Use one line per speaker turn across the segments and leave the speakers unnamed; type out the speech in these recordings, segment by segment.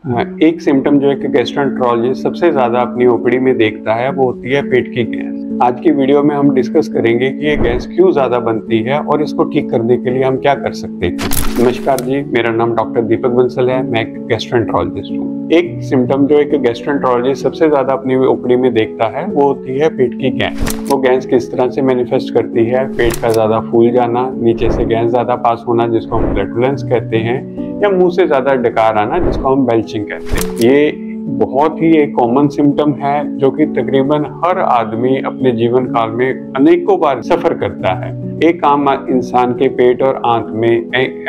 एक सिम्टम जो है कि गैस्ट्रोएंटेरोलॉजिस्ट सबसे ज़्यादा अपनी ओपीडी में देखता है वो होती है पेट की गैस। आज की वीडियो में हम डिस्कस करेंगे कि ये गैस क्यों ज़्यादा बनती है और इसको ठीक करने के लिए हम क्या कर सकते हैं। नमस्कार जी, मेरा नाम डॉक्टर दीपक बंसल है, मैं एक गैस्ट्रोएंटेरोलॉजिस्ट हूँ। एक सिम्टम जो एक गैस्ट्रोएंटेरोलॉजिस्ट सबसे ज़्यादा अपनी ओपीडी में देखता है वो होती है पेट की गैस। वो गैस किस तरह से मैनिफेस्ट करती है? पेट का ज़्यादा फूल जाना, नीचे से गैस ज़्यादा पास होना जिसको हम फ्लैटुलेंस कहते हैं, या मुंह से ज़्यादा डकार आना जिसको हम बेल्चिंग कहते हैं। ये बहुत ही एक कॉमन सिम्टम है जो कि तकरीबन हर आदमी अपने जीवन काल में अनेकों बार सफर करता है। एक आम इंसान के पेट और आंत में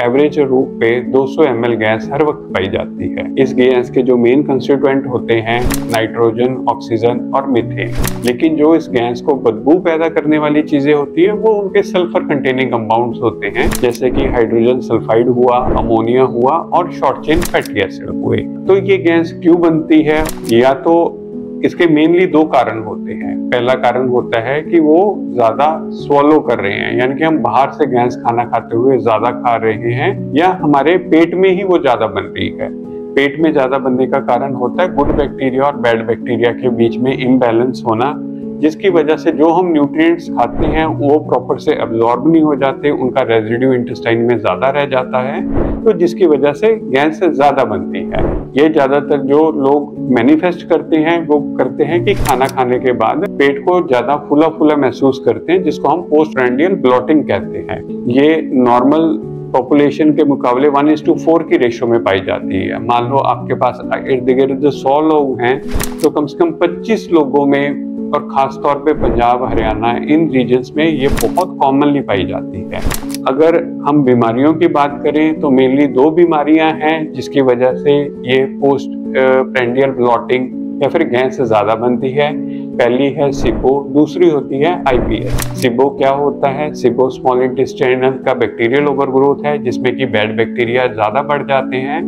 एवरेज रूप पे 200 ml गैस हर वक्त पाई जाती है। इस गैस के जो मेन कंस्टिट्यूएंट होते हैं नाइट्रोजन, ऑक्सीजन और मीथेन, लेकिन जो इस गैस को बदबू पैदा करने वाली चीजें होती है वो उनके सल्फर कंटेनिंग कंपाउंड्स होते हैं, जैसे कि हाइड्रोजन सल्फाइड हुआ, अमोनिया हुआ और शॉर्ट चेन फैटी एसिड हुए। तो ये गैस क्यों बनती है? या तो इसके मेनली दो कारण होते हैं। पहला कारण होता है कि वो ज्यादा स्वॉलो कर रहे हैं, यानी कि हम बाहर से गैस खाना खाते हुए ज्यादा खा रहे हैं, या हमारे पेट में ही वो ज्यादा बन रही है। पेट में ज्यादा बनने का कारण होता है गुड बैक्टीरिया और बैड बैक्टीरिया के बीच में इम्बैलेंस होना, जिसकी वजह से जो हम न्यूट्रिएंट्स खाते हैं वो प्रॉपर से एब्जॉर्ब नहीं हो जाते, उनका रेजिड्यू इंटेस्टाइन में ज्यादा रह जाता है, तो जिसकी वजह से गैस ज्यादा बनती है। ये ज्यादातर जो लोग मैनिफेस्ट करते हैं वो करते हैं कि खाना खाने के बाद पेट को ज्यादा फूला फूला महसूस करते हैं, जिसको हम पोस्टप्रैंडियल ब्लोटिंग कहते हैं। ये नॉर्मल पॉपुलेशन के मुकाबले 1:4 की रेशो में पाई जाती है। मान लो आपके पास इर्द गिर्द 100 लोग हैं तो कम से कम 25 लोगों में, और खास तौर पे पंजाब, हरियाणा, इन रीजन्स में ये बहुत कॉमनली पाई जाती है। अगर हम बीमारियों की बात करें तो मेनली दो बीमारियां हैं जिसकी वजह से ये पोस्ट प्रेंडियल ब्लॉटिंग या फिर गैस ज्यादा बनती है। पहली है सिबो, दूसरी होती है आईबीएस। सिबो क्या होता है? सिबो स्मॉल इंटेस्टाइनल का बैक्टीरियल ओवरग्रोथ है जिसमें कि बैड बैक्टीरिया ज्यादा बढ़ जाते हैं।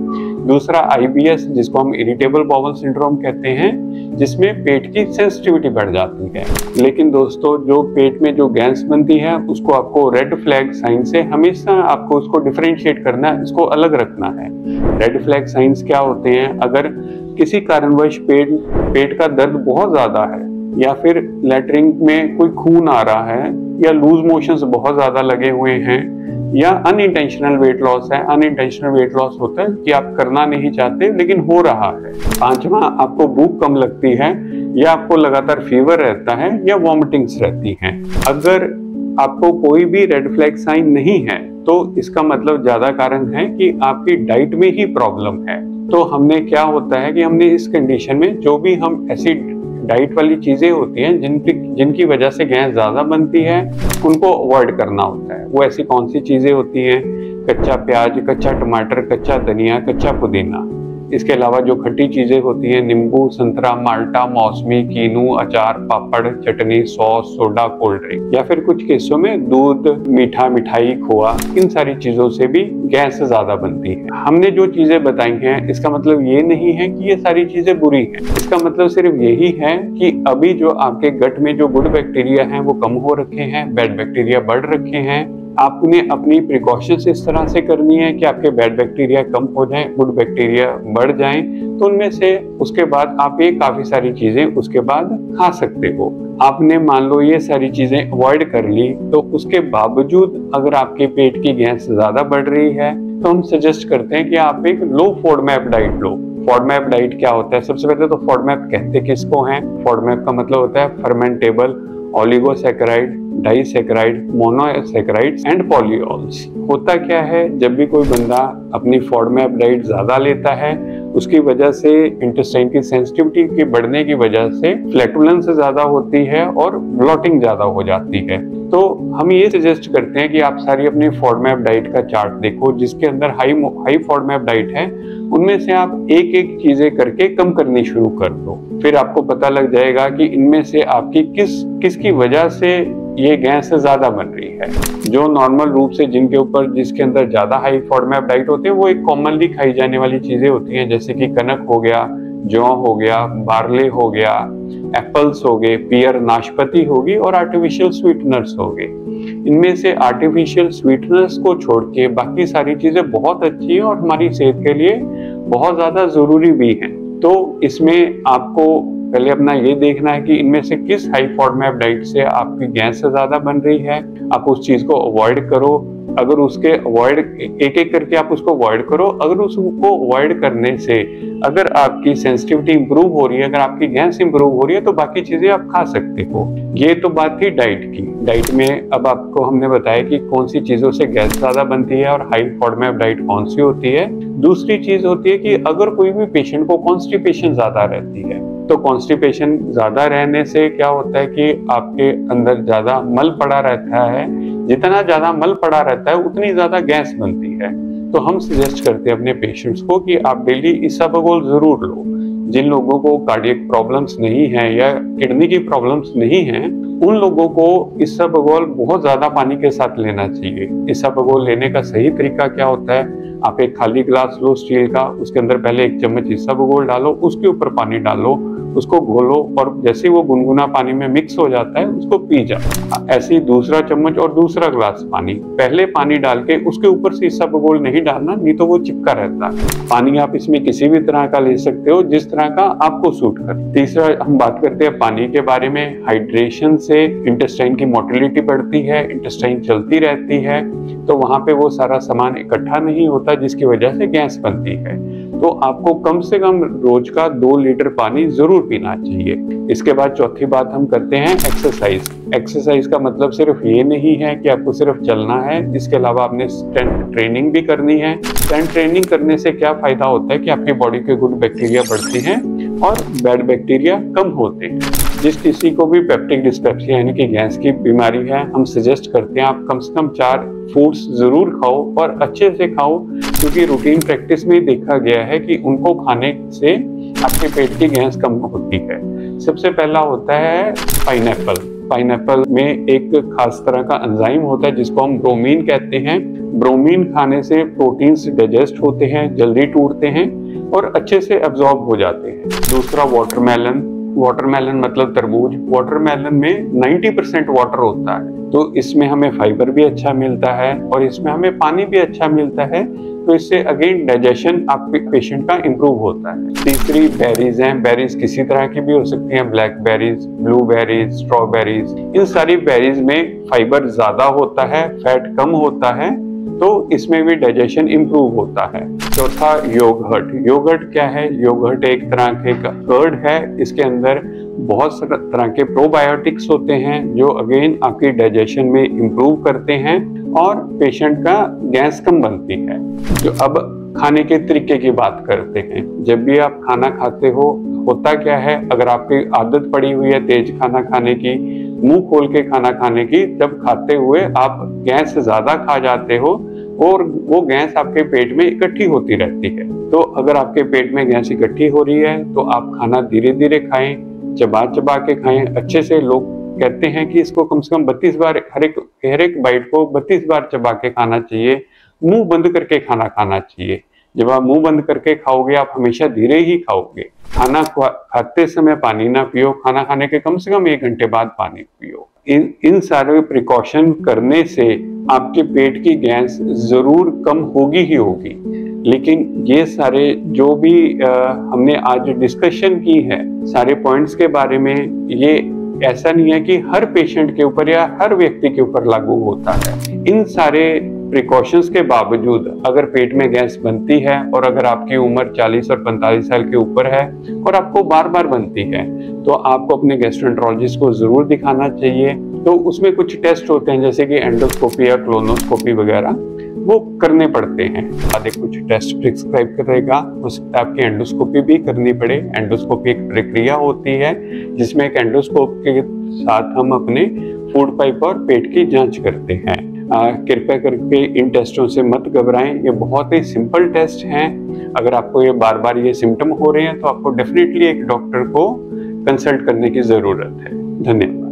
दूसरा आईबीएस जिसको हम इरिटेबल बाउल सिंड्रोम कहते हैं, जिसमें पेट की सेंसिटिविटी बढ़ जाती है। लेकिन दोस्तों, जो पेट में जो गैस बनती है उसको आपको रेड फ्लैग साइन से हमेशा आपको उसको डिफरेंशिएट करना है, इसको अलग रखना है। रेड फ्लैग साइंस क्या होते हैं? अगर किसी कारणवश पेट का दर्द बहुत ज्यादा है, या फिर लैट्रिन में कोई खून आ रहा है, या लूज मोशंस बहुत ज्यादा लगे हुए हैं, या अनइंटेंशनल वेट लॉस है। अनइंटेंशनल वेट लॉस होता है कि आप करना नहीं चाहते लेकिन हो रहा है। पांचवा, आपको भूख कम लगती है, या आपको लगातार फीवर रहता है, या वॉमिटिंग्स रहती हैं। अगर आपको कोई भी रेड फ्लैग साइन नहीं है तो इसका मतलब ज्यादा कारण है कि आपकी डाइट में ही प्रॉब्लम है। तो हमने क्या होता है कि हमने इस कंडीशन में जो भी हम ऐसी डाइट वाली चीजें होती हैं जिनकी वजह से गैस ज्यादा बनती है उनको अवॉइड करना होता है। वो ऐसी कौन सी चीजें होती हैं? कच्चा प्याज, कच्चा टमाटर, कच्चा धनिया, कच्चा पुदीना। इसके अलावा जो खट्टी चीजें होती हैं, नींबू, संतरा, माल्टा, मौसमी, कीनू, अचार, पापड़, चटनी, सॉस, सोडा, कोल्ड ड्रिंक, या फिर कुछ केसों में दूध, मीठा, मिठाई, खोआ, इन सारी चीजों से भी गैस ज्यादा बनती है। हमने जो चीजें बताई हैं इसका मतलब ये नहीं है कि ये सारी चीजें बुरी हैं। इसका मतलब सिर्फ यही है कि अभी जो आपके गट में जो गुड बैक्टीरिया हैं वो कम हो रखे हैं, बैड बैक्टीरिया बढ़ रखे हैं। आपने अपनी प्रिकॉशंस इस तरह से करनी है कि आपके बैड बैक्टीरिया कम हो जाएं, गुड बैक्टीरिया बढ़ जाएं, तो उनमें से उसके बाद आप ये काफी सारी चीजें उसके बाद खा सकते हो। आपने मान लो ये सारी चीजें अवॉइड कर ली, तो उसके बावजूद अगर आपके पेट की गैस ज्यादा बढ़ रही है तो हम सजेस्ट करते हैं कि आप एक लो फोडमैप डाइट लो। फोडमैप डाइट क्या होता है? सबसे पहले तो फोडमैप कहते किसको हैं? फोडमैप का मतलब होता है fermentable oligosaccharide, disaccharide, monosaccharides and polyols. होता क्या है, जब भी कोई बंदा अपनी फोडमैप डाइट ज्यादा लेता है उसकी वजह से इंटेस्टाइन की सेंसिटिविटी के बढ़ने की वजह से फ्लैटुलेंस ज्यादा होती है और ब्लॉटिंग ज्यादा हो जाती है। तो हम ये सजेस्ट करते हैं कि आप सारी अपनी फोडमैप डाइट का चार्ट देखो, जिसके अंदर हाई फोडमैप डाइट है उनमें से आप एक एक चीजें करके कम करनी शुरू कर दो। फिर आपको पता लग जाएगा कि इनमें से आपकी किसकी वजह से ये गैस ज्यादा बन रही है। जो नॉर्मल रूप से जिसके अंदर ज्यादा हाई फोडमैप डाइट होते हैं वो एक कॉमनली खाई जाने वाली चीजें होती हैं, जैसे कि कनक हो गया, जौ हो गया, बार्ले हो गया, एप्पल्स हो गए, पियर नाशपाती होगी और आर्टिफिशियल स्वीटनर्स हो गए। इनमें से आर्टिफिशियल स्वीटनेस को छोड़ के बाकी सारी चीजें बहुत अच्छी हैं और हमारी सेहत के लिए बहुत ज्यादा जरूरी भी हैं। तो इसमें आपको पहले अपना ये देखना है कि इनमें से किस हाई फॉडमैप डाइट से आपकी गैस से ज्यादा बन रही है, आप उस चीज को अवॉइड करो। अगर उसके अवॉइड एक एक करके आप उसको अवॉइड करो, अगर उसको अवॉइड करने से अगर आपकी सेंसिटिविटी इंप्रूव हो रही है, अगर आपकी गैस इंप्रूव हो रही है, तो बाकी चीजें आप खा सकते हो। ये तो बात थी डाइट की। डाइट में अब आपको हमने बताया कि कौन सी चीजों से गैस ज्यादा बनती है और हाई फॉडमैप डाइट कौन सी होती है। दूसरी चीज होती है कि अगर कोई भी पेशेंट को कॉन्स्टिपेशन ज्यादा रहती है, तो कॉन्स्टिपेशन ज्यादा रहने से क्या होता है कि आपके अंदर ज्यादा मल पड़ा रहता है। जितना ज्यादा मल पड़ा रहता है उतनी ज्यादा गैस बनती है। तो हम सजेस्ट करते हैं अपने पेशेंट्स को कि आप डेली इसबगोल जरूर लो। जिन लोगों को कार्डियक प्रॉब्लम्स नहीं है या किडनी की प्रॉब्लम्स नहीं है, उन लोगों को इसबगोल बहुत ज्यादा पानी के साथ लेना चाहिए। इसबगोल लेने का सही तरीका क्या होता है, आप एक खाली ग्लास लो स्टील का, उसके अंदर पहले 1 चम्मच इसबगोल डालो, उसके ऊपर पानी डालो, उसको घोलो और जैसे वो गुनगुना पानी में मिक्स हो जाता है उसको पी जाओ। ऐसे ही दूसरा चम्मच और दूसरा ग्लास पानी, पहले पानी डाल के उसके ऊपर से इसबगोल नहीं डालना, नहीं तो वो चिपका रहता है। पानी आप इसमें किसी भी तरह का ले सकते हो जिस तरह का आपको सूट करे। तीसरा हम बात करते हैं पानी के बारे में। हाइड्रेशन से इंटेस्टाइन की मोटिलिटी बढ़ती है, इंटेस्टाइन चलती रहती है, तो वहां पे वो सारा सामान इकट्ठा नहीं होता जिसकी वजह से गैस बनती है। तो आपको कम से कम रोज का 2 लीटर पानी जरूर पीना चाहिए। इसके बाद चौथी बात हम करते हैं एक्सरसाइज। एक्सरसाइज का मतलब सिर्फ ये नहीं है कि आपको सिर्फ चलना है, इसके अलावा आपने स्ट्रेंथ ट्रेनिंग भी करनी है। स्ट्रेंथ ट्रेनिंग करने से क्या फायदा होता है कि आपकी बॉडी के गुड बैक्टीरिया बढ़ती हैं और बैड बैक्टीरिया कम होते हैं। जिस किसी को भी पेप्टिक डिस्पेप्सिया यानी कि गैस की बीमारी है, हम सजेस्ट करते हैं आप कम से कम 4 फूड्स जरूर खाओ और अच्छे से खाओ, क्योंकि रूटीन प्रैक्टिस में देखा गया है कि उनको खाने से आपके पेट की गैस कम होती है। सबसे पहला होता है पाइनएप्पल। पाइनएप्पल में एक खास तरह का एंजाइम होता है जिसको हम ब्रोमीन कहते हैं। ब्रोमीन खाने से प्रोटीन्स डाइजेस्ट होते हैं, जल्दी टूटते हैं और अच्छे से एब्जॉर्ब हो जाते हैं। दूसरा वाटरमेलन। वाटरमेलन मतलब तरबूज। वाटरमेलन में 90% वाटर होता है, तो इसमें हमें फाइबर भी अच्छा मिलता है और इसमें हमें पानी भी अच्छा मिलता है, तो इससे अगेन डाइजेशन आपके पेशेंट का इंप्रूव होता है। तीसरी बेरीज हैं। बेरीज किसी तरह की भी हो सकती हैं, ब्लैक बेरीज, ब्लूबेरीज, स्ट्रॉबेरीज। इन सारी बेरीज में फाइबर ज्यादा होता है, फैट कम होता है, तो इसमें भी डाइजेशन इंप्रूव होता है। चौथा योगर्ट। योगर्ट क्या है? योगर्ट एक तरह के कर्ड है, इसके अंदर बहुत सारे तरह के प्रोबायोटिक्स होते हैं जो अगेन आपकी डाइजेशन में इंप्रूव करते हैं और पेशेंट का गैस कम बनती है। जो अब खाने के तरीके की बात करते हैं। जब भी आप खाना खाते हो, होता क्या है, अगर आपकी आदत पड़ी हुई है तेज खाना खाने की, मुंह खोल के खाना खाने की, तब खाते हुए आप गैस ज्यादा खा जाते हो और वो गैस आपके पेट में इकट्ठी होती रहती है। तो अगर आपके पेट में गैस इकट्ठी हो रही है तो आप खाना धीरे धीरे खाएं, चबा चबा के खाएं अच्छे से। लोग कहते हैं कि इसको कम से कम 32 बार, हर एक बाइट को 32 बार चबा के खाना चाहिए, मुंह बंद करके खाना खाना चाहिए। जब आप मुंह बंद करके खाओगे आप हमेशा धीरे ही खाओगे। खाना खाते समय पानी ना पियो, खाना खाने के कम से कम 1 घंटे बाद पानी पियो। इन सारे प्रिकॉशन करने से आपके पेट की गैस जरूर कम होगी ही होगी। लेकिन ये सारे जो भी हमने आज डिस्कशन की है सारे पॉइंट्स के बारे में, ये ऐसा नहीं है कि हर पेशेंट के ऊपर या हर व्यक्ति के ऊपर लागू होता है। इन सारे प्रिकॉशंस के बावजूद अगर पेट में गैस बनती है और अगर आपकी उम्र 40 और 45 साल के ऊपर है और आपको बार बार बनती है, तो आपको अपने गैस्ट्रोएंटरोलॉजिस्ट को जरूर दिखाना चाहिए। तो उसमें कुछ टेस्ट होते हैं जैसे कि एंडोस्कोपी या क्लोनोस्कोपी वगैरह, वो करने पड़ते हैं। आधे कुछ टेस्ट प्रिस्क्राइब करेगा, उस आपकी एंडोस्कोपी भी करनी पड़े। एंडोस्कोपी एक प्रक्रिया होती है जिसमें एक एंडोस्कोप के साथ हम अपने फूड पाइप और पेट की जांच करते हैं। कृपया करके इन टेस्टों से मत घबराएं, ये बहुत ही सिंपल टेस्ट हैं। अगर आपको ये बार बार ये सिम्टम हो रहे हैं तो आपको डेफिनेटली एक डॉक्टर को कंसल्ट करने की जरूरत है। धन्यवाद।